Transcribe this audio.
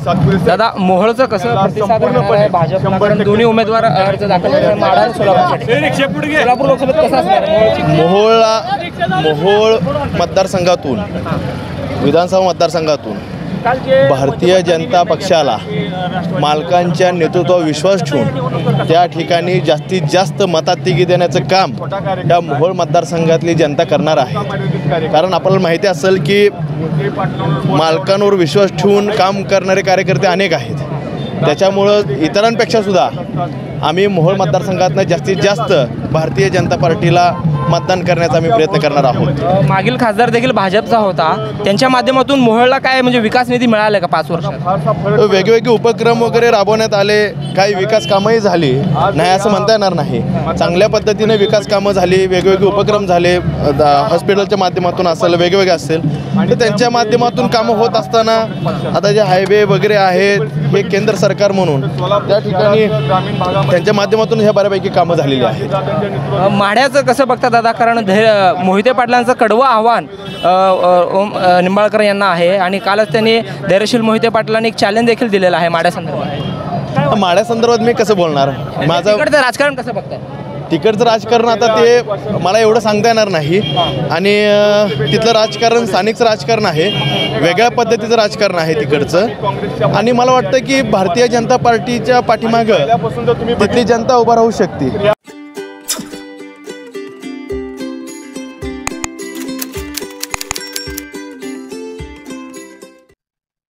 दादा मोहोळचं कसं प्रतिसाद राहणार आहे भाजपला? कारण दोन्ही उमेदवार अर्ज दाखल करणार आहेत, माढा आणि सोलापूर लोकसभेत कसं असणार आहे? मोहोळ मतदारसंघातून विधानसभा मतदारसंघातून भारतीय जनता पक्षाला मालकांच्या नेतृत्वावर विश्वास ठेवून त्या ठिकाणी जास्तीत जास्त मताधिक्य देण्याचं काम या मोहोळ मतदारसंघातली जनता करणार आहे। कारण आपल्याला माहिती असेल की मालकांवर विश्वास ठेवून काम करणारे कार्यकर्ते अनेक आहेत, त्याच्यामुळं इतरांपेक्षा सुद्धा आम्ही मोहोळ मतदारसंघातनं जास्तीत जास्त भारतीय जनता पार्टीला मतदान करण्याचा आम्ही प्रयत्न करणार आहोत। मागील खासदार देखील भाजपचा होता, त्यांच्या माध्यमातून मोहोळला काय म्हणजे विकास निधी मिळाला का 5 वर्षात? वेगवेगळे उपक्रम वगैरे राबवण्यात आले, काही विकास कामंही झाली नाही असं म्हणता येणार नाही। चांगल्या पद्धतीने विकास कामं झाली, वेगवेगळे उपक्रम झाले, हॉस्पिटलच्या माध्यमातून असेल वेगवेगळे असेल, तर त्यांच्या माध्यमातून कामं होत असताना आता जे हायवे वगैरे आहेत हे केंद्र सरकार म्हणून त्या ठिकाणी त्यांच्या माध्यमातून ह्या बऱ्यापैकी कामं झालेली आहेत। माढ्याचं कसं बघता दादा? कारण मोहिते पाटलांचं कडवं आव्हान ओम निंबाळकर यांना आहे आणि कालच त्यांनी धैर्यशील मोहिते पाटलांनी एक चॅलेंज देखील दिलेलं आहे माढ्यासंदर्भात। माढ्यासंदर्भात मी कसं बोलणार? माझं तिकडचं राजकारण कसं बघताय? तिकडचं राजकारण आता ते मला एवढं सांगता येणार नाही आणि तिथलं राजकारण स्थानिकचं राजकारण आहे, वेगळ्या पद्धतीचं राजकारण आहे तिकडचं। आणि मला वाटतं की भारतीय जनता पार्टीच्या पाठीमागं तिथली जनता उभा राहू शकते।